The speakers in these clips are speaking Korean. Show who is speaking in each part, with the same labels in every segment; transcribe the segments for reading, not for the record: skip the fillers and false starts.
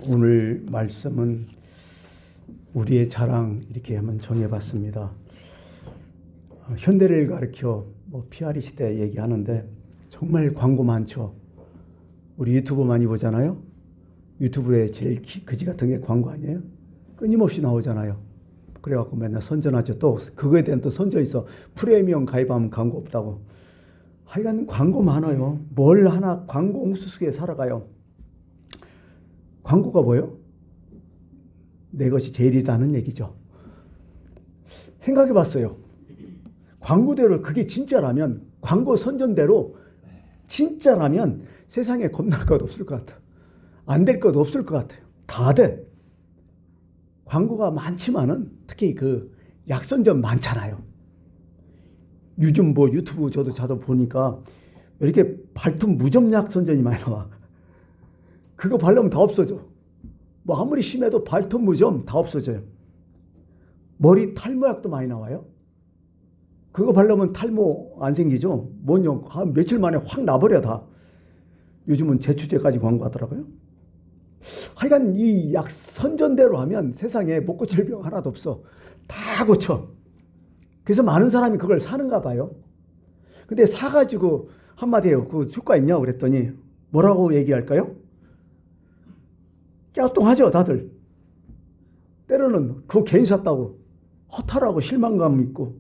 Speaker 1: 오늘 말씀은 우리의 자랑 이렇게 한번 정해봤습니다. 현대를 가리켜 PR이 시대 얘기하는데 정말 광고 많죠. 우리 유튜브 많이 보잖아요. 유튜브에 제일 그지 같은 게 광고 아니에요? 끊임없이 나오잖아요. 그래갖고 맨날 선전하죠. 또 그거에 대한 또 선전 있어. 프리미엄 가입하면 광고 없다고. 하여간 광고 많아요. 뭘 하나 광고 옹수 속에 살아가요. 광고가 뭐예요? 내 것이 제일이라는 얘기죠. 생각해 봤어요. 광고대로 그게 진짜라면, 광고 선전대로 진짜라면 세상에 겁날 것 없을 것 같아요. 안 될 것 없을 것 같아요. 다 돼. 광고가 많지만은 특히 그 약선전 많잖아요. 요즘 유튜브 저도 자주 보니까 이렇게 발톱 무좀 약선전이 많이 나와. 그거 바르면 다 없어져. 아무리 심해도 발톱 무좀 다 없어져요. 머리 탈모약도 많이 나와요. 그거 바르면 탈모 안 생기죠. 뭐냐, 한 며칠 만에 확 나버려 다. 요즘은 제추제까지 광고하더라고요. 하여간 이 약 선전대로 하면 세상에 못 고칠 병 하나도 없어. 다 고쳐. 그래서 많은 사람이 그걸 사는가 봐요. 근데 사가지고 한마디 해요. 그 효과 있냐 그랬더니 뭐라고 얘기할까요? 깨우뚱하죠 다들. 때로는 그거 괜히 샀다고 허탈하고 실망감 있고.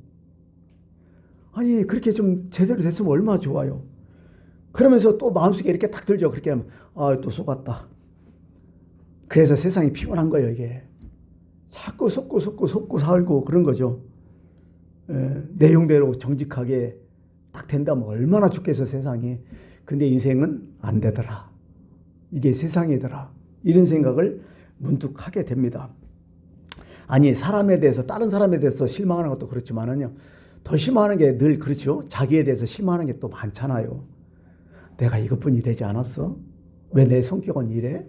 Speaker 1: 아니 그렇게 좀 제대로 됐으면 얼마나 좋아요. 그러면서 또 마음속에 이렇게 딱 들죠. 그렇게 하면 또 속았다. 그래서 세상이 피곤한 거예요. 이게 자꾸 속고 살고 그런 거죠. 내용대로 정직하게 딱 된다면 얼마나 좋겠어 세상이. 근데 인생은 안 되더라. 이게 세상이더라. 이런 생각을 문득 하게 됩니다. 아니 사람에 대해서, 다른 사람에 대해서 실망하는 것도 그렇지만은요, 더 실망하는 게 늘 그렇죠. 자기에 대해서 실망하는 게 또 많잖아요. 내가 이것뿐이 되지 않았어? 왜 내 성격은 이래?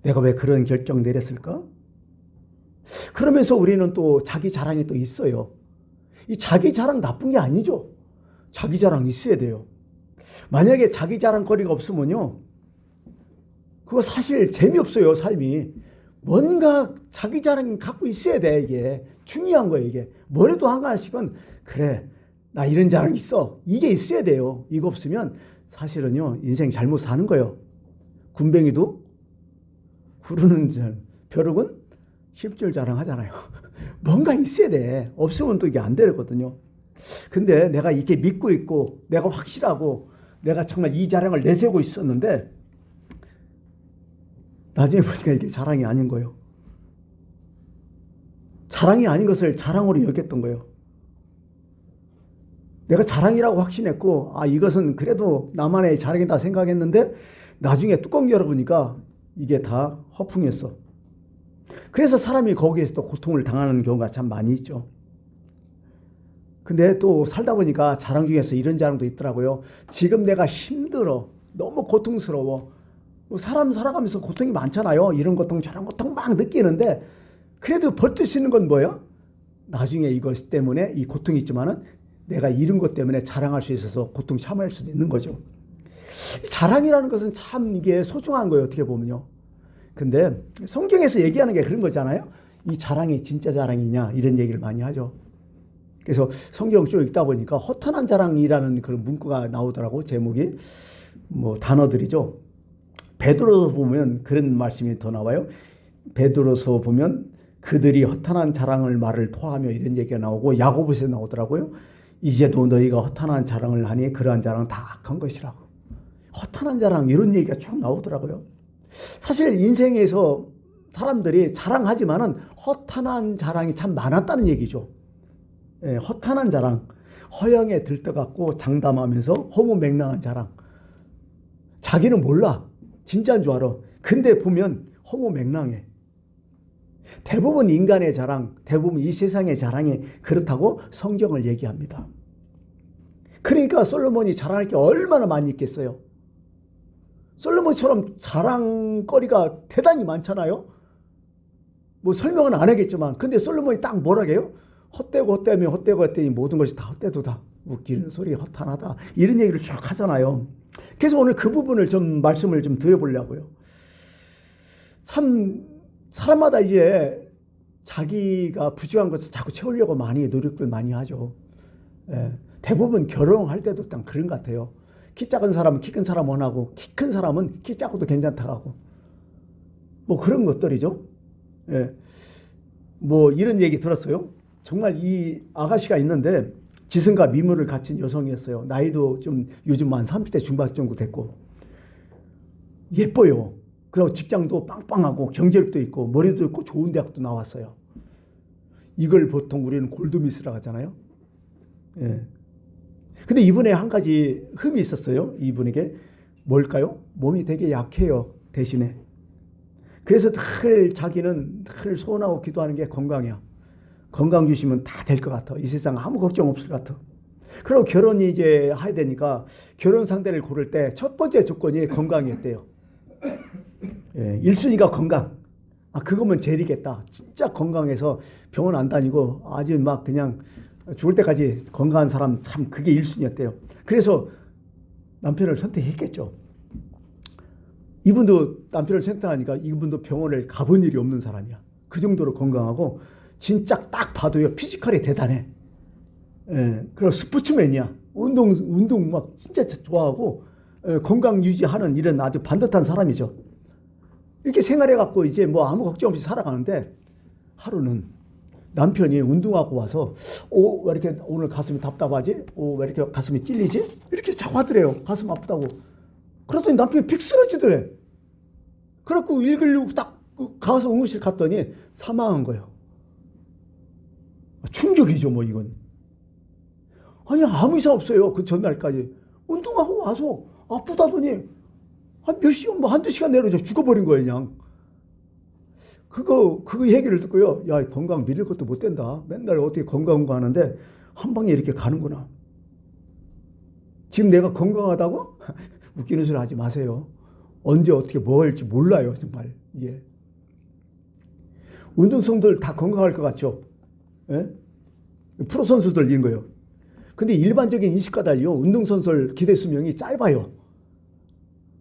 Speaker 1: 내가 왜 그런 결정 내렸을까? 그러면서 우리는 또 자기 자랑이 또 있어요. 이 자기 자랑 나쁜 게 아니죠. 자기 자랑 있어야 돼요. 만약에 자기 자랑거리가 없으면요, 그거 사실 재미없어요, 삶이. 뭔가 자기 자랑 갖고 있어야 돼. 이게 중요한 거예요. 이게 뭐래도 하나씩은 그래, 나 이런 자랑 있어, 이게 있어야 돼요. 이거 없으면 사실은요 인생 잘못 사는 거예요. 군뱅이도 구르는 벼룩은 힘줄 자랑하잖아요. 뭔가 있어야 돼. 없으면 또 이게 안 되거든요. 근데 내가 이렇게 믿고 있고 내가 확실하고 내가 정말 이 자랑을 내세우고 있었는데 나중에 보니까 이게 자랑이 아닌 거예요. 자랑이 아닌 것을 자랑으로 여겼던 거예요. 내가 자랑이라고 확신했고 이것은 그래도 나만의 자랑이다 생각했는데 나중에 뚜껑 열어보니까 이게 다 허풍이었어. 그래서 사람이 거기에서 또 고통을 당하는 경우가 참 많이 있죠. 근데 또 살다 보니까 자랑 중에서 이런 자랑도 있더라고요. 지금 내가 힘들어, 너무 고통스러워. 사람 살아가면서 고통이 많잖아요. 이런 고통 저런 고통 막 느끼는데 그래도 버틸 수 있는 건 뭐예요? 나중에 이것 때문에 이 고통이 있지만은 내가 이런 것 때문에 자랑할 수 있어서 고통 참아낼 수도 있는 거죠. 자랑이라는 것은 참 이게 소중한 거예요. 어떻게 보면요. 근데 성경에서 얘기하는 게 그런 거잖아요. 이 자랑이 진짜 자랑이냐 이런 얘기를 많이 하죠. 그래서 성경 쭉 읽다 보니까 허탄한 자랑이라는 그런 문구가 나오더라고. 제목이 단어들이죠. 베드로서 보면 그런 말씀이 더 나와요. 베드로서 보면 그들이 허탄한 자랑을 말을 토하며 이런 얘기가 나오고, 야고보서에 나오더라고요. 이제도 너희가 허탄한 자랑을 하니 그러한 자랑은 다 악한 것이라고. 허탄한 자랑 이런 얘기가 쭉 나오더라고요. 사실 인생에서 사람들이 자랑하지만은 허탄한 자랑이 참 많았다는 얘기죠. 허탄한 자랑, 허영에 들떠갖고 장담하면서 허무맹랑한 자랑. 자기는 몰라, 진짜인 줄 알아. 근데 보면 허무맹랑해. 대부분 인간의 자랑, 대부분 이 세상의 자랑이 그렇다고 성경을 얘기합니다. 그러니까 솔로몬이 자랑할 게 얼마나 많이 있겠어요. 솔로몬처럼 자랑거리가 대단히 많잖아요. 설명은 안 하겠지만, 근데 솔로몬이 딱 뭐라고 해요? 헛되고 했더니 모든 것이 다 헛되도다. 웃기는 소리 허탄하다. 이런 얘기를 쭉 하잖아요. 그래서 오늘 그 부분을 좀 말씀을 좀 드려보려고요. 참 사람마다 이제 자기가 부족한 것을 자꾸 채우려고 많이 노력들 많이 하죠. 예. 대부분 결혼할 때도 딱 그런 것 같아요. 키 작은 사람은 키 큰 사람 원하고 키 큰 사람은 키 작고도 괜찮다 하고 뭐 그런 것들이죠. 예. 뭐 이런 얘기 들었어요. 정말 이 아가씨가 있는데 지성과 미모를 갖춘 여성이었어요. 나이도 좀 요즘 한 30대 중반 정도 됐고 예뻐요. 그리고 직장도 빵빵하고 경제력도 있고 머리도 있고 좋은 대학도 나왔어요. 이걸 보통 우리는 골드미스라고 하잖아요. 예. 근데 이분에 한 가지 흠이 있었어요. 이분에게 뭘까요? 몸이 되게 약해요. 대신에. 그래서 늘 자기는 늘 소원하고 기도하는 게 건강이야. 건강 주시면 다 될 것 같아. 이 세상 아무 걱정 없을 것 같아. 그리고 결혼이 이제 해야 되니까 결혼 상대를 고를 때 첫 번째 조건이 건강이었대요. 예, 1순위가 건강. 아, 그거면 제일이겠다. 진짜 건강해서 병원 안 다니고 아주 막 그냥 죽을 때까지 건강한 사람 참 그게 1순위였대요. 그래서 남편을 선택했겠죠. 이분도 남편을 선택하니까 이분도 병원을 가본 일이 없는 사람이야. 그 정도로 건강하고 진짜 딱 봐도요. 피지컬이 대단해. 예, 그리고 스포츠맨이야. 운동 막 진짜 좋아하고 건강 유지하는 이런 아주 반듯한 사람이죠. 이렇게 생활해갖고 이제 뭐 아무 걱정 없이 살아가는데 하루는 남편이 운동하고 와서 왜 이렇게 오늘 가슴이 답답하지? 왜 이렇게 가슴이 찔리지? 이렇게 자꾸 하더래요. 가슴 아프다고. 그랬더니 남편이 픽 쓰러지더래. 그래갖고 119 딱 가서 응급실 갔더니 사망한 거예요. 충격이죠 뭐 이건. 아니 아무 이상 없어요. 그 전날까지. 운동하고 와서 아프다더니 한 몇 시간 뭐 한두 시간 내로 죽어버린 거예요 그냥. 그거 얘기를 듣고요. 야, 건강 밀릴 것도 못 된다. 맨날 어떻게 건강 하는데 한 방에 이렇게 가는구나. 지금 내가 건강하다고? 웃기는 소리 하지 마세요. 언제 어떻게 뭐 할지 몰라요. 정말. 예. 운동선수들 다 건강할 것 같죠? 예? 프로 선수들 이런 거요. 근데 일반적인 인식과 달리요. 운동선수들 기대 수명이 짧아요.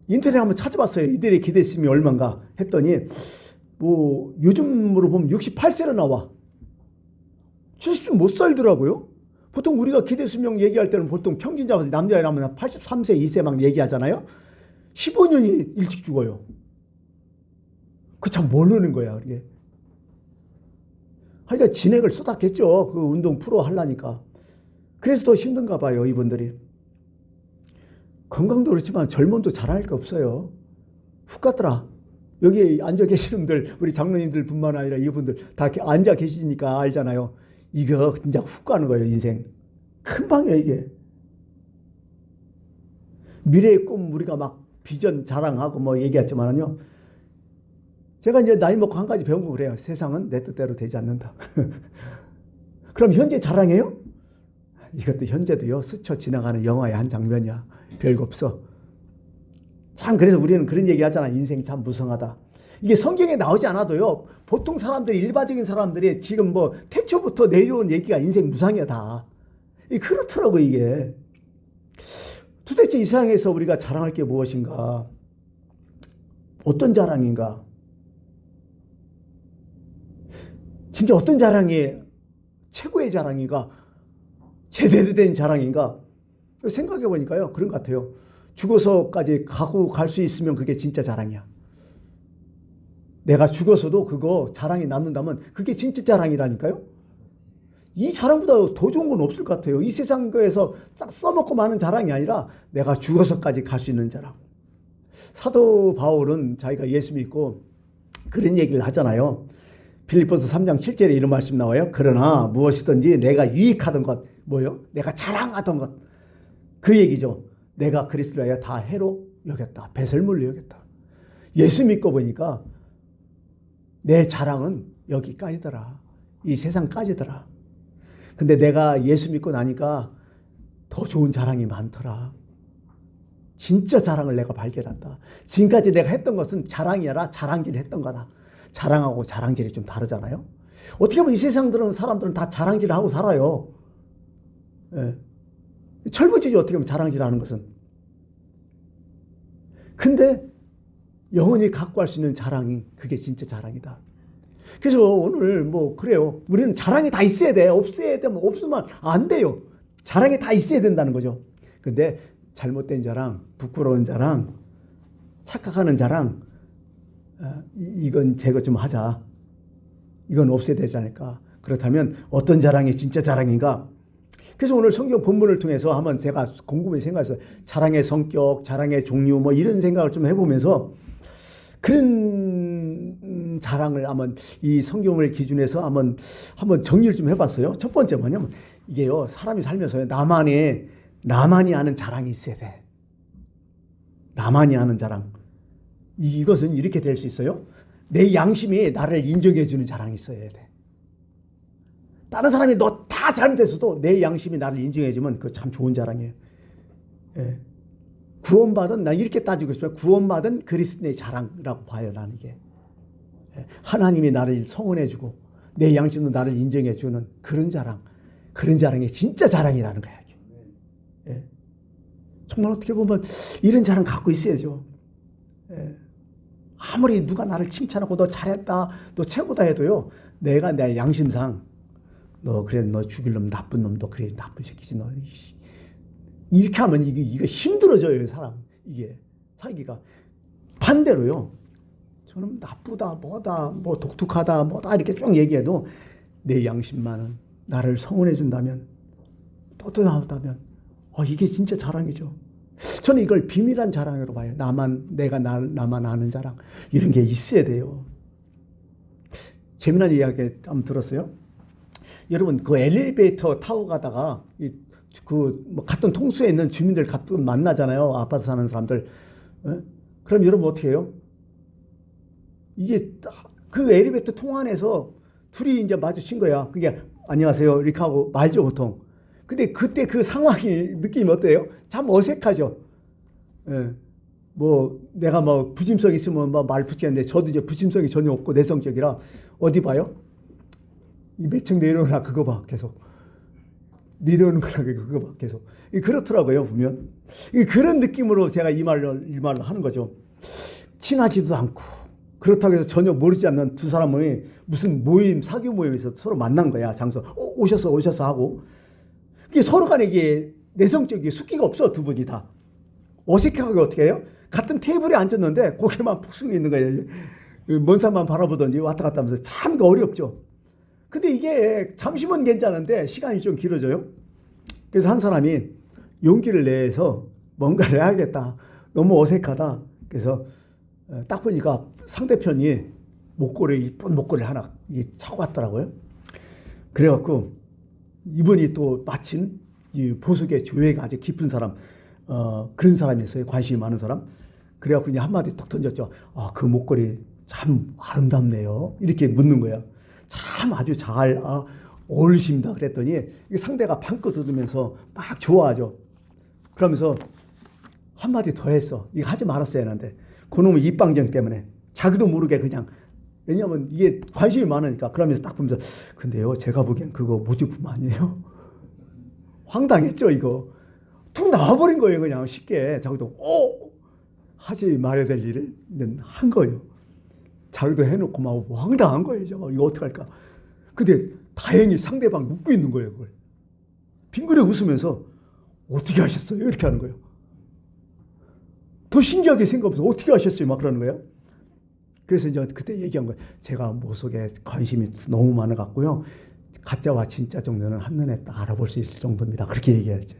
Speaker 1: 인터넷에 한번 찾아봤어요. 이들의 기대 수명이 얼마인가 했더니 뭐 요즘으로 보면 68세로 나와. 70岁못 살더라고요. 보통 우리가 기대 수명 얘기할 때는 보통 평균 잡아서 남자라면 83세, 2세 막 얘기하잖아요. 15년이 일찍 죽어요. 그 참 모르는 거야, 그게. 그러니까 진액을 쏟았겠죠. 그 운동 프로 하려니까. 그래서 더 힘든가 봐요, 이분들이. 건강도 그렇지만 젊음도 자랑할 게 없어요. 훅 갔더라. 여기 앉아 계시는 분들, 우리 장로님들 뿐만 아니라 이분들 다 앉아 계시니까 알잖아요. 이거 진짜 훅 가는 거예요, 인생. 금방이에요, 이게. 미래의 꿈 우리가 막 비전 자랑하고 뭐 얘기했지만은요. 제가 이제 나이 먹고 한 가지 배운 거 그래요. 세상은 내 뜻대로 되지 않는다. 그럼 현재 자랑해요? 이것도 현재도요. 스쳐 지나가는 영화의 한 장면이야. 별거 없어. 참 그래서 우리는 그런 얘기 하잖아. 인생이 참 무성하다. 이게 성경에 나오지 않아도요. 보통 사람들이 일반적인 사람들이 지금 뭐 태초부터 내려온 얘기가 인생 무상이다. 그렇더라고 이게. 도대체 이 세상에서 우리가 자랑할 게 무엇인가? 어떤 자랑인가? 진짜 어떤 자랑이 최고의 자랑인가? 제대로 된 자랑인가? 생각해 보니까요. 그런 것 같아요. 죽어서까지 가고 갈 수 있으면 그게 진짜 자랑이야. 내가 죽어서도 그거 자랑이 남는다면 그게 진짜 자랑이라니까요. 이 자랑보다 더 좋은 건 없을 것 같아요. 이 세상에서 싹 써먹고 마는 자랑이 아니라 내가 죽어서까지 갈 수 있는 자랑. 사도 바울은 자기가 예수 믿고 그런 얘기를 하잖아요. 빌립보서 3장 7절에 이런 말씀 나와요. 그러나 무엇이든지 내가 유익하던 것, 뭐요? 내가 자랑하던 것. 그 얘기죠. 내가 그리스도를 위하여 다 해로 여겼다. 배설물로 여겼다. 예수 믿고 보니까 내 자랑은 여기까지더라. 이 세상까지더라. 근데 내가 예수 믿고 나니까 더 좋은 자랑이 많더라. 진짜 자랑을 내가 발견한다. 지금까지 내가 했던 것은 자랑이 아니라 자랑질 했던 거다. 자랑하고 자랑질이 좀 다르잖아요. 어떻게 보면 이 세상 사람들은 다 자랑질을 하고 살아요. 예. 철부지죠. 어떻게 보면 자랑질 하는 것은. 근데 영원히 갖고 갈 수 있는 자랑이 그게 진짜 자랑이다. 그래서 오늘 뭐 그래요. 우리는 자랑이 다 있어야 돼. 없어야 되면 없으면 안 돼요. 자랑이 다 있어야 된다는 거죠. 근데 잘못된 자랑, 부끄러운 자랑, 착각하는 자랑, 이건 제거 좀 하자. 이건 없애야 되지 않을까. 그렇다면 어떤 자랑이 진짜 자랑인가? 그래서 오늘 성경 본문을 통해서 한번 제가 곰곰이 생각해서 자랑의 성격, 자랑의 종류 뭐 이런 생각을 좀 해보면서 그런 자랑을 한번 이 성경을 기준해서 한번 정리를 좀 해봤어요. 첫 번째 뭐냐면 이게요, 사람이 살면서 나만이 아는 자랑이 있어야 돼. 나만이 아는 자랑. 이것은 이렇게 될 수 있어요. 내 양심이 나를 인정해주는 자랑이 있어야 돼. 다른 사람이 너 다 잘못했어도 내 양심이 나를 인정해주면 그거 참 좋은 자랑이에요. 예. 구원받은, 나 이렇게 따지고 싶어요. 구원받은 그리스도인의 자랑이라고 봐요, 나는 이게. 예. 하나님이 나를 성원해주고 내 양심도 나를 인정해주는 그런 자랑. 그런 자랑이 진짜 자랑이라는 거야. 예. 정말 어떻게 보면 이런 자랑 갖고 있어야죠. 예. 아무리 누가 나를 칭찬하고 너 잘했다, 너 최고다 해도요, 내가 내 양심상 너 그래, 너 죽일 놈, 나쁜 놈도 그래, 나쁜 새끼지 너. 이렇게 하면 이거 힘들어져요, 사람. 이게 살기가. 반대로요, 저는 나쁘다, 뭐다, 뭐 독특하다, 뭐다 이렇게 쭉 얘기해도 내 양심만은 나를 성원해 준다면, 떳떳하다면, 이게 진짜 자랑이죠. 저는 이걸 비밀한 자랑으로 봐요. 나만 아는 자랑. 이런 게 있어야 돼요. 재미난 이야기 한번 들었어요? 여러분, 그 엘리베이터 타고 가다가, 뭐 같은 통수에 있는 주민들 가끔 만나잖아요. 아파트 사는 사람들. 그럼 여러분 어떻게 해요? 이게 그 엘리베이터 통 안에서 둘이 이제 마주친 거야. 그게 안녕하세요 이렇게 하고 말죠, 보통. 근데 그때 그 상황이 느낌이 어때요? 참 어색하죠. 예. 뭐 내가 뭐 부심성 있으면 뭐 말 붙이겠는데 저도 이제 부심성이 전혀 없고 내성적이라 어디 봐요? 이 몇 층 내려오나 그거 봐 계속. 내려오는 거라 그거 봐 계속. 그렇더라고요, 보면. 그런 느낌으로 제가 이 말을 하는 거죠. 친하지도 않고 그렇다고 해서 전혀 모르지 않는 두 사람이 무슨 모임, 사교 모임에서 서로 만난 거야. 장소. 오셨어 하고. 서로 간에 이게 내성적이게 숙기가 없어, 두 분이 다. 어색하게 어떻게 해요? 같은 테이블에 앉았는데 고개만 푹 숙여 있는 거예요. 먼 산만 바라보던지 왔다 갔다 하면서 참 어렵죠. 근데 이게 잠시만 괜찮은데 시간이 좀 길어져요. 그래서 한 사람이 용기를 내서 뭔가를 해야겠다. 너무 어색하다. 그래서 딱 보니까 상대편이 이쁜 목걸이를 하나 차고 왔더라고요. 그래갖고 이분이 또 마침 이 보석의 조예가 아주 깊은 사람, 그런 사람이었어요. 관심이 많은 사람. 그래갖고 이제 한마디 딱 던졌죠. 그 목걸이 참 아름답네요. 이렇게 묻는 거야. 참 아주 잘 어울리십니다. 그랬더니 상대가 방긋 웃으면서 막 좋아하죠. 그러면서 한마디 더 했어. 이거 하지 말았어야 하는데 그놈의 입방정 때문에 자기도 모르게 그냥, 왜냐하면 이게 관심이 많으니까. 그러면서 딱 보면서 근데요, 제가 보기엔 그거 모조품 아니에요? 황당했죠, 이거. 툭 나와버린 거예요, 그냥 쉽게. 자기도 하지 말아야 될 일을 한 거예요. 자기도 해놓고 막 황당한 거예요. 저거 이거 어떡할까. 근데 다행히 상대방 웃고 있는 거예요, 그걸. 빙그레 웃으면서 어떻게 하셨어요? 이렇게 하는 거예요. 더 신기하게 생각하면서 어떻게 하셨어요? 막 그러는 거예요. 그래서 이제 그때 얘기한 거예요. 제가 모속에 관심이 너무 많아갖고요. 가짜와 진짜 정도는 한눈에 딱 알아볼 수 있을 정도입니다. 그렇게 얘기했죠.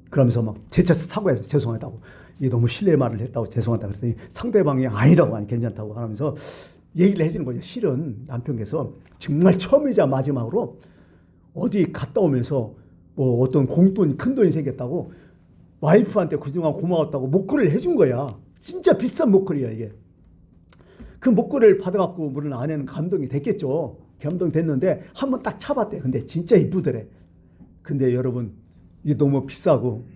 Speaker 1: 그러면서 막 재차서 사과해서 죄송하다고. 이게 너무 실례 말을 했다고 죄송하다고 그랬더니 상대방이 아니라고 하니 괜찮다고 하면서 얘기를 해주는 거죠. 실은 남편께서 정말 처음이자 마지막으로 어디 갔다 오면서 뭐 어떤 공돈, 큰 돈이 생겼다고 와이프한테 그동안 고마웠다고 목걸이를 해준 거야. 진짜 비싼 목걸이야, 이게. 그 목걸이를 받아갖고 물론 아내는 감동이 됐겠죠. 감동됐는데 한번 딱 차봤대. 근데 진짜 이쁘더래. 근데 여러분, 이게 너무 비싸고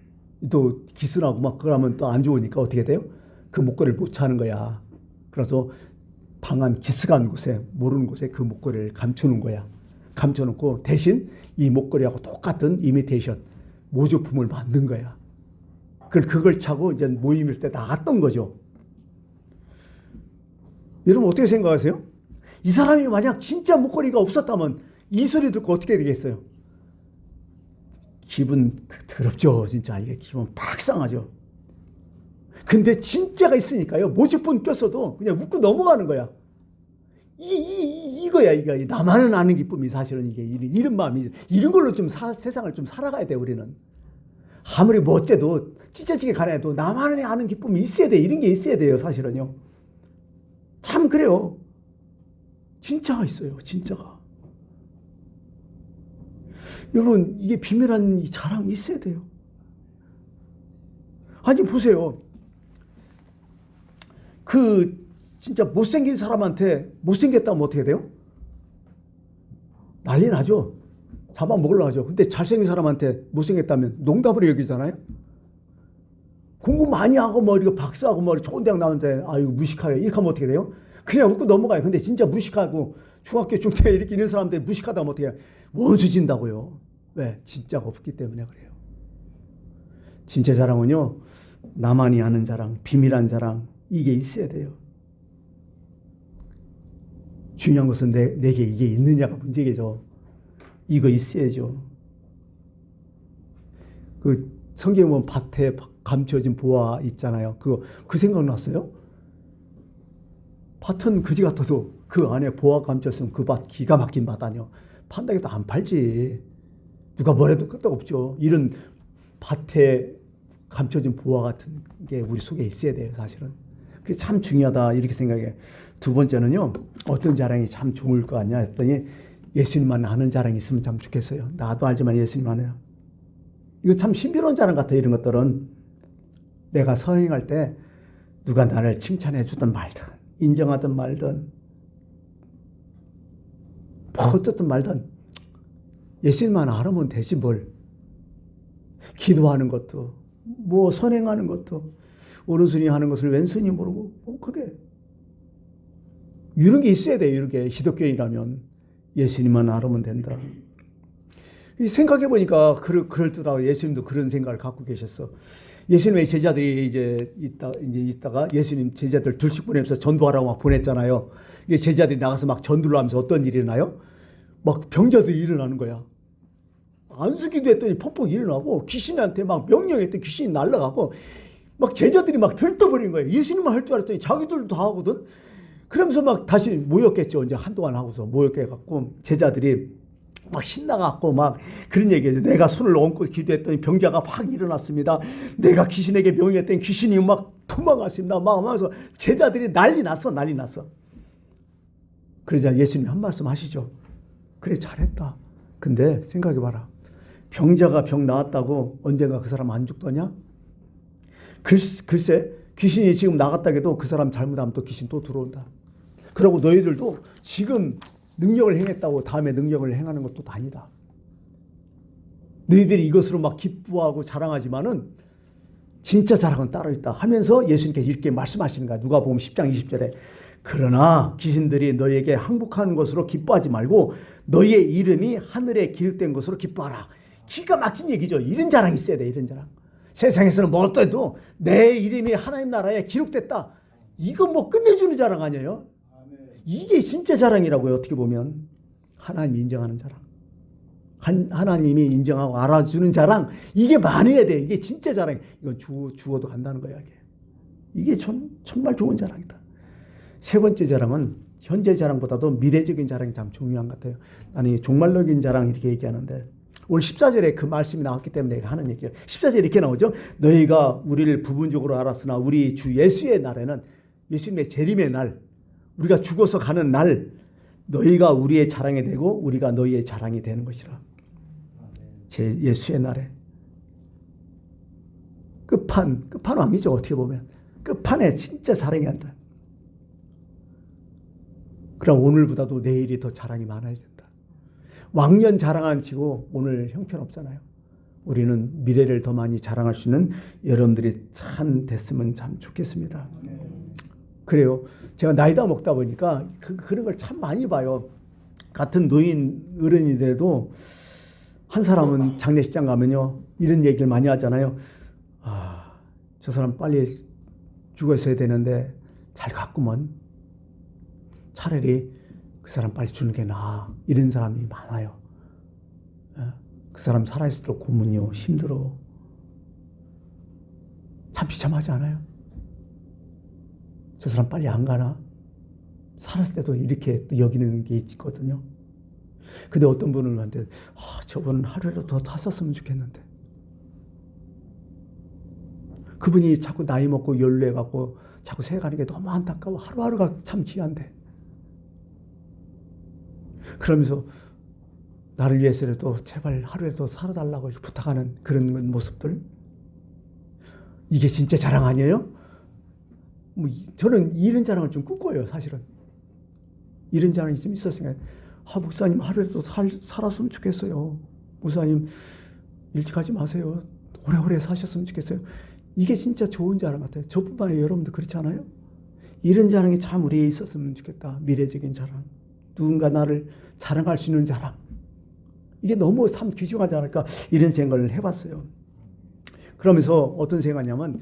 Speaker 1: 또 기스나고 막 그러면 또 안 좋으니까 어떻게 돼요? 그 목걸이를 못 차는 거야. 그래서 방안 기스간 곳에, 모르는 곳에 그 목걸이를 감추는 거야. 감춰놓고 대신 이 목걸이하고 똑같은 이미테이션 모조품을 만든 거야. 그걸 차고 이제 모임일 때 나갔던 거죠. 여러분 어떻게 생각하세요? 이 사람이 만약 진짜 목걸이가 없었다면 이 소리 듣고 어떻게 되겠어요? 기분 더럽죠. 진짜 이게 기분 팍 상하죠. 근데 진짜가 있으니까요. 모직분 꼈어도 그냥 웃고 넘어가는 거야. 이거야. 나만은 아는 기쁨이 사실은 이게 이런 마음이 이런 걸로 좀 세상을 좀 살아가야 돼 우리는. 아무리 뭐 어째도 찢어지게 가려도 나만의 아는 기쁨이 있어야 돼. 이런 게 있어야 돼요 사실은요. 참 그래요. 진짜가 있어요. 진짜가. 여러분 이게 비밀한 이 자랑이 있어야 돼요. 아니 보세요. 진짜 못생긴 사람한테 못생겼다면 어떻게 돼요? 난리 나죠. 잡아먹으려고 하죠. 근데 잘생긴 사람한테 못생겼다면 농담으로 여기잖아요. 공부 많이 하고 뭐 이렇게 박사하고 뭐 좋은 대학 나오는데 아이고 무식하게 이렇게 하면 어떻게 돼요? 그냥 웃고 넘어가요. 근데 진짜 무식하고 중학교 중퇴 이렇게 있는 사람들 무식하다 하면 어떻게 해요? 원수 진다고요. 왜? 진짜가 없기 때문에 그래요. 진짜 자랑은요. 나만이 아는 자랑, 비밀한 자랑 이게 있어야 돼요. 중요한 것은 내게 이게 있느냐가 문제겠죠. 이거 있어야죠. 성경에 보면 밭에 감춰진 보화 있잖아요. 그 생각났어요? 밭은 그지 같아도 그 안에 보화 감췄으면 그 밭 기가 막힌 밭 아니요. 판다고 해도 안 팔지. 누가 뭐래도 끄떡없죠. 이런 밭에 감춰진 보화 같은 게 우리 속에 있어야 돼요. 사실은. 그게 참 중요하다 이렇게 생각해요. 두 번째는요. 어떤 자랑이 참 좋을 거 아니야 했더니 예수님만 아는 자랑이 있으면 참 좋겠어요. 나도 알지만 예수님만 해요. 이거 참 신비로운 자랑 같아요. 이런 것들은. 내가 선행할 때 누가 나를 칭찬해 주든 말든 인정하든 말든 뭐 어쨌든 말든 예수님만 알으면 되지 뭘. 기도하는 것도 뭐 선행하는 것도 오른손이 하는 것을 왼손이 모르고 뭐 그게 이런 게 있어야 돼요. 이렇게 기독교인이라면 예수님만 알으면 된다. 생각해 보니까 그럴듯하고 예수님도 그런 생각을 갖고 계셨어. 예수님의 제자들이 이제 있다가 예수님 제자들 둘씩 보내면서 전도하라고 막 보냈잖아요. 이게 제자들이 나가서 막 전도를 하면서 어떤 일이 일어나요? 막 병자들이 일어나는 거야. 안수기도 했더니 퍽퍽 일어나고 귀신한테 막 명령했더니 귀신이 날아가고 막 제자들이 막 들떠버린 거예요. 예수님만 할 줄 알았더니 자기들도 다 하거든. 그러면서 막 다시 모였겠죠. 이제 한동안 하고서 모였겠고 제자들이 막 신나갖고 막 그런 얘기죠. 내가 손을 얹고 기도했더니 병자가 확 일어났습니다. 내가 귀신에게 명령했더니 귀신이 막 도망갔습니다. 막 하면서 제자들이 난리 났어. 그러자 예수님이 한 말씀 하시죠. 그래 잘했다. 근데 생각해봐라. 병자가 병 나았다고 언젠가 그 사람 안 죽더냐? 글쎄 귀신이 지금 나갔다 해도 그 사람 잘못하면 또 귀신 또 들어온다. 그리고 너희들도 지금 능력을 행했다고 다음에 능력을 행하는 것도 아니다. 너희들이 이것으로 막 기뻐하고 자랑하지만은 진짜 자랑은 따로 있다 하면서 예수님께서 이렇게 말씀하시는 거야. 누가복음 10장 20절에 그러나 귀신들이 너희에게 항복하는 것으로 기뻐하지 말고 너희의 이름이 하늘에 기록된 것으로 기뻐하라. 기가 막힌 얘기죠. 이런 자랑이 있어야 돼. 이런 자랑. 세상에서는 뭐 어떠해도 내 이름이 하나님 나라에 기록됐다. 이거 뭐 끝내주는 자랑 아니에요? 이게 진짜 자랑이라고요. 어떻게 보면 하나님이 인정하는 자랑, 하나님이 인정하고 알아주는 자랑, 이게 많아야 돼. 이게 진짜 자랑. 이건 죽어도 간다는 거야. 이게 정말 좋은 자랑이다. 세 번째 자랑은 현재 자랑보다도 미래적인 자랑이 참 중요한 것 같아요. 아니 종말적인 자랑 이렇게 얘기하는데 오늘 14절에 그 말씀이 나왔기 때문에 내가 하는 얘기예요. 14절에 이렇게 나오죠. 너희가 우리를 부분적으로 알았으나 우리 주 예수의 날에는, 예수님의 재림의 날, 우리가 죽어서 가는 날 너희가 우리의 자랑이 되고 우리가 너희의 자랑이 되는 것이라. 제 예수의 날에 끝판왕이죠. 어떻게 보면 끝판에 진짜 자랑이 한다. 그럼 오늘보다도 내일이 더 자랑이 많아야 된다. 왕년 자랑 안 치고 오늘 형편없잖아요. 우리는 미래를 더 많이 자랑할 수 있는 여러분들이 참 됐으면 참 좋겠습니다. 그래요. 제가 나이다 먹다 보니까 그런 걸 참 많이 봐요. 같은 노인 어른이더라도 한 사람은 장례식장 가면요 이런 얘기를 많이 하잖아요. 아, 저 사람 빨리 죽었어야 되는데 잘 갔구먼. 차라리 그 사람 빨리 주는 게 나아. 이런 사람이 많아요. 그 사람 살아있어도 고문이요. 힘들어. 참 비참하지 않아요? 저 사람 빨리 안 가나? 살았을 때도 이렇게 여기는 게 있거든요. 근데 어떤 분은 한테 저분은 하루라도 더 탔었으면 좋겠는데. 그분이 자꾸 나이 먹고 연로해갖고 자꾸 생각하는 게 너무 안타까워. 하루하루가 참 귀한데. 그러면서 나를 위해서라도 제발 하루라도 살아달라고 이렇게 부탁하는 그런 모습들. 이게 진짜 자랑 아니에요? 저는 이런 자랑을 좀 꿈꿔요, 사실은. 이런 자랑이 좀 있었으니까, 목사님 하루라도 살았으면 좋겠어요. 목사님 일찍 하지 마세요. 오래오래 사셨으면 좋겠어요. 이게 진짜 좋은 자랑 같아요. 저뿐만 아니라 여러분도 그렇지 않아요? 이런 자랑이 참 우리에 있었으면 좋겠다. 미래적인 자랑. 누군가 나를 자랑할 수 있는 자랑. 이게 너무 참 귀중하지 않을까 이런 생각을 해봤어요. 그러면서 어떤 생각이냐면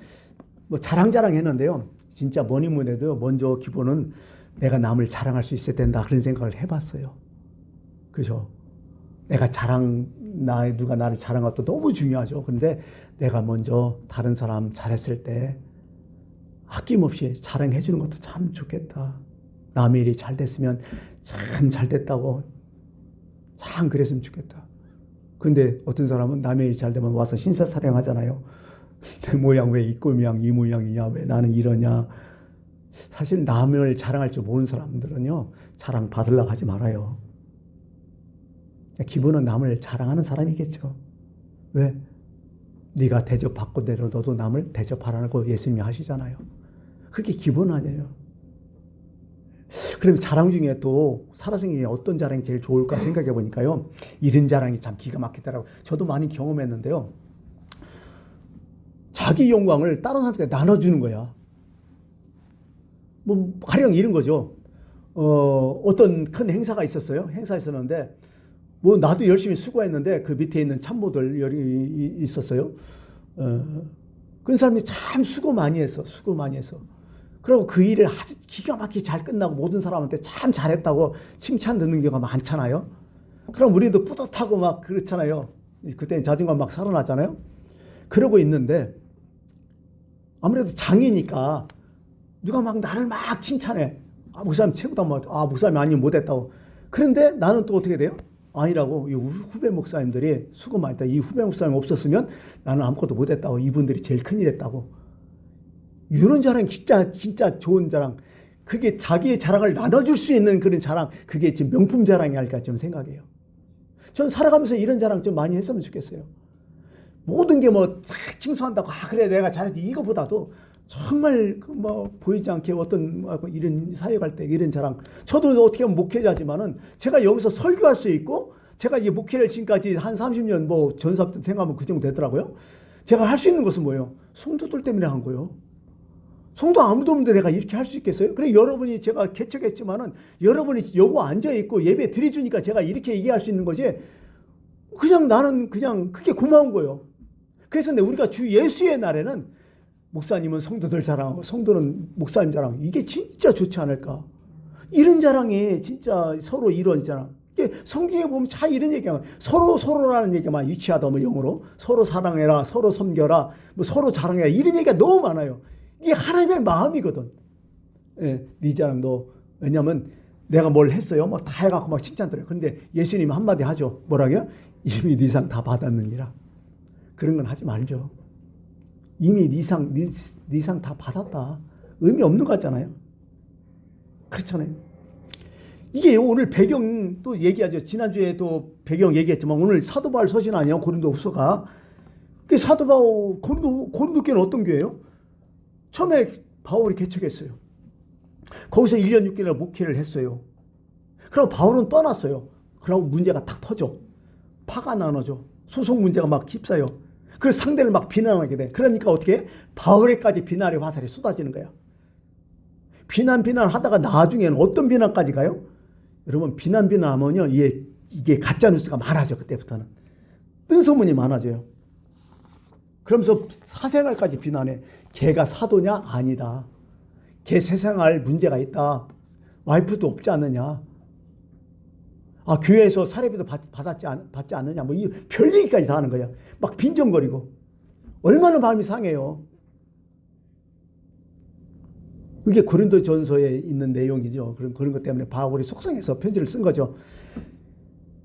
Speaker 1: 자랑 했는데요. 진짜 뭐니 뭐니 해도 먼저 기본은 내가 남을 자랑할 수 있어야 된다 그런 생각을 해봤어요. 그죠? 내가 누가 나를 자랑할 것도 너무 중요하죠. 그런데 내가 먼저 다른 사람 잘했을 때 아낌없이 자랑해 주는 것도 참 좋겠다. 남의 일이 잘 됐으면 참 잘 됐다고 참 그랬으면 좋겠다. 근데 어떤 사람은 남의 일이 잘 되면 와서 신사사령 하잖아요. 내 모양 왜 이 꼴모양 이 모양이냐, 왜 나는 이러냐. 사실 남을 자랑할 줄 모르는 사람들은요, 자랑 받으려고 하지 말아요. 기본은 남을 자랑하는 사람이겠죠. 왜? 네가 대접받고 내려 너도 남을 대접하라고 예수님이 하시잖아요. 그게 기본 아니에요. 그럼 자랑 중에 또 살아생전에 어떤 자랑이 제일 좋을까 생각해 보니까요. 이런 자랑이 참 기가 막히더라고요. 저도 많이 경험했는데요. 자기 영광을 다른 사람한테 나눠주는 거야. 가령 이런 거죠. 어떤 큰 행사가 있었어요. 행사 있었는데 나도 열심히 수고했는데 그 밑에 있는 참모들 있었어요. 그런 사람이 참 수고 많이 했어. 그리고 그 일을 아주 기가 막히게 잘 끝나고 모든 사람한테 참 잘했다고 칭찬 듣는 경우가 많잖아요. 그럼 우리도 뿌듯하고 막 그렇잖아요. 그때 자존감 막 살아났잖아요. 그러고 있는데 아무래도 장이니까 누가 막 나를 막 칭찬해. 목사님 최고다. 목사님 아니면 못했다고. 그런데 나는 또 어떻게 돼요? 아니라고. 이 후배 목사님들이 수고 많이 했다. 이 후배 목사님 없었으면 나는 아무것도 못했다고. 이분들이 제일 큰일 했다고. 이런 자랑 진짜 좋은 자랑. 그게 자기의 자랑을 나눠줄 수 있는 그런 자랑. 그게 지금 명품 자랑이 아닐까 좀 생각해요. 저는 살아가면서 이런 자랑 좀 많이 했으면 좋겠어요. 모든 게 칭송한다고 그래 내가 잘했지 이거보다도 정말 보이지 않게 어떤 이런 사역할 때 이런 자랑. 저도 어떻게 보면 목회자지만은 제가 여기서 설교할 수 있고 제가 이 목회를 지금까지 한 30년 전사부터 생각하면 그 정도 되더라고요. 제가 할 수 있는 것은 뭐예요? 성도들 때문에 한 거예요. 성도 아무도 없는데 내가 이렇게 할 수 있겠어요? 그래 여러분이 제가 개척했지만은 여러분이 여기 앉아 있고 예배 드려주니까 제가 이렇게 얘기할 수 있는 거지. 그냥 나는 그냥 그게 고마운 거예요. 그래서 우리가 주 예수의 날에는 목사님은 성도들 자랑하고 성도는 목사님 자랑. 이게 진짜 좋지 않을까? 이런 자랑이 진짜 서로 이런 자랑. 이게 성경에 보면 잘 이런 얘기하면 서로라는 얘기만 유치하다 영어로 서로 사랑해라, 서로 섬겨라, 서로 자랑해라 이런 얘기가 너무 많아요. 이게 하나님의 마음이거든. 네 자랑도 왜냐면 내가 뭘 했어요? 다 해갖고 칭찬드려요. 근데 예수님이 한마디 하죠. 뭐라고요? 이미 네 상 다 받았느니라. 그런 건 하지 말죠. 이미 네 상 다 받았다. 의미 없는 것 같잖아요. 그렇잖아요. 이게 오늘 배경 또 얘기하죠. 지난주에 또 배경 얘기했지만 오늘 사도 바울 서신 아니에요? 고린도후서가. 그 사도 바울 고린도교는 어떤 교회예요? 처음에 바울이 개척했어요. 거기서 1년 6개월 목회를 했어요. 그리고 바울은 떠났어요. 그러고 문제가 딱 터져. 파가 나눠져. 소송 문제가 막 휩싸여. 그래서 상대를 막 비난하게 돼. 그러니까 어떻게 바울에까지 비난의 화살이 쏟아지는 거야. 비난하다가 나중에는 어떤 비난까지 가요? 여러분 비난하면요 이게 가짜 뉴스가 많아져. 그때부터는 뜬소문이 많아져요. 그러면서 사생활까지 비난해. 걔가 사도냐? 아니다. 걔 세상할 문제가 있다. 와이프도 없지 않느냐. 아, 교회에서 사례비도 받지 않느냐. 뭐, 이 별 얘기까지 다 하는 거야. 막 빈정거리고. 얼마나 마음이 상해요. 그게 고린도 전서에 있는 내용이죠. 그런 것 때문에 바울이 속상해서 편지를 쓴 거죠.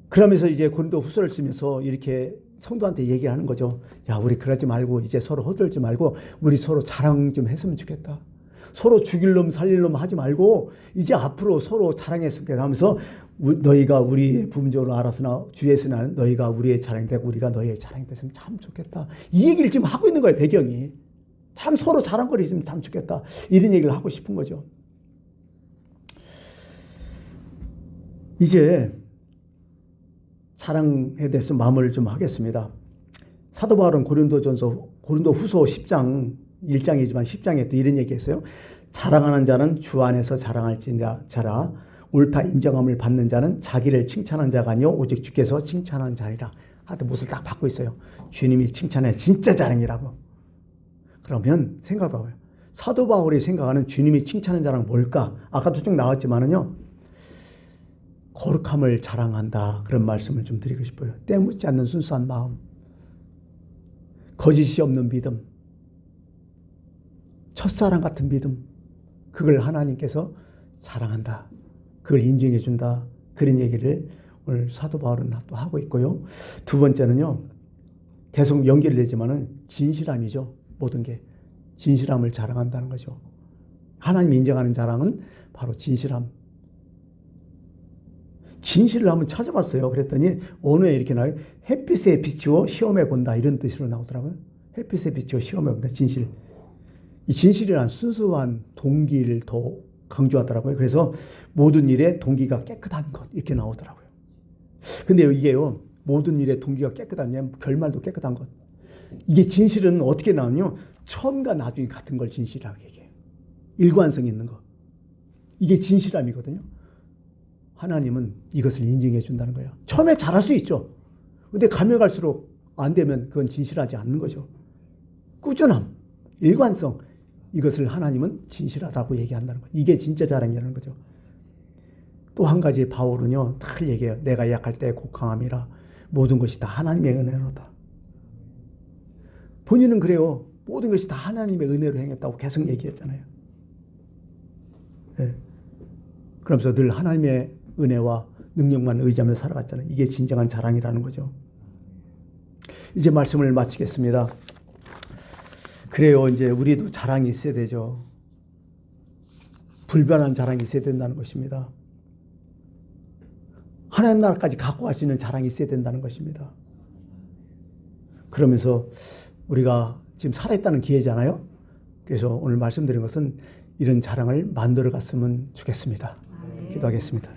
Speaker 1: 그러면서 이제 고린도 후서를 쓰면서 이렇게 성도한테 얘기하는 거죠. 야, 우리 그러지 말고 이제 서로 허들지 말고 우리 서로 자랑 좀 했으면 좋겠다. 서로 죽일 놈 살릴 놈 하지 말고 이제 앞으로 서로 자랑했으면 좋겠다 하면서 너희가 우리 부분적으로 알았으나 주에서는 너희가 우리의 자랑이 되고 우리가 너희의 자랑이 됐으면 참 좋겠다. 이 얘기를 지금 하고 있는 거예요. 배경이. 참 서로 자랑거리있으면 참 좋겠다. 이런 얘기를 하고 싶은 거죠. 이제 자랑에 대해서 마무리를 좀 하겠습니다. 사도 바울은 고린도 후서 10장 1장이지만 10장에 또 이런 얘기했어요. 자랑하는 자는 주 안에서 자랑할지니라. 옳다 인정함을 받는 자는 자기를 칭찬한 자가 아니요 오직 주께서 칭찬한 자리라. 하여튼 못을 딱 받고 있어요. 주님이 칭찬해 진짜 자랑이라고. 그러면 생각해봐요. 사도 바울이 생각하는 주님이 칭찬하는 자랑 뭘까? 아까도 쭉 나왔지만은요. 거룩함을 자랑한다. 그런 말씀을 좀 드리고 싶어요. 때묻지 않는 순수한 마음. 거짓이 없는 믿음. 첫사랑 같은 믿음. 그걸 하나님께서 자랑한다. 그걸 인정해 준다. 그런 얘기를 오늘 사도 바울은 또 하고 있고요. 두 번째는요. 계속 연결되지만은 진실함이죠. 모든 게 진실함을 자랑한다는 거죠. 하나님 인정하는 자랑은 바로 진실함. 진실을 한번 찾아봤어요. 그랬더니 언어에 이렇게 나와요. 햇빛에 비추어 시험해 본다. 이런 뜻으로 나오더라고요. 햇빛에 비추어 시험해 본다. 진실. 이 진실이란 순수한 동기를 더 강조하더라고요. 그래서 모든 일에 동기가 깨끗한 것 이렇게 나오더라고요. 근데 이게요. 모든 일에 동기가 깨끗하냐면 결말도 깨끗한 것. 이게 진실은 어떻게 나오냐면 처음과 나중이 같은 걸 진실이라고 얘기해요. 일관성 있는 거. 이게 진실함이거든요. 하나님은 이것을 인정해 준다는 거예요. 처음에 잘할 수 있죠. 근데 가면 갈수록 안 되면 그건 진실하지 않는 거죠. 꾸준함, 일관성, 이것을 하나님은 진실하다고 얘기한다는 거예요. 이게 진짜 자랑이라는 거죠. 또 한 가지 바울은요, 다 얘기해요. 내가 약할 때 곡강함이라 모든 것이 다 하나님의 은혜로다. 본인은 그래요. 모든 것이 다 하나님의 은혜로 행했다고 계속 얘기했잖아요. 네. 그러면서 늘 하나님의 은혜와 능력만 의지하며 살아갔잖아요. 이게 진정한 자랑이라는 거죠. 이제 말씀을 마치겠습니다. 그래요. 이제 우리도 자랑이 있어야 되죠. 불변한 자랑이 있어야 된다는 것입니다. 하나님 나라까지 갖고 갈 수 있는 자랑이 있어야 된다는 것입니다. 그러면서 우리가 지금 살아있다는 기회잖아요. 그래서 오늘 말씀드린 것은 이런 자랑을 만들어 갔으면 좋겠습니다. 기도하겠습니다.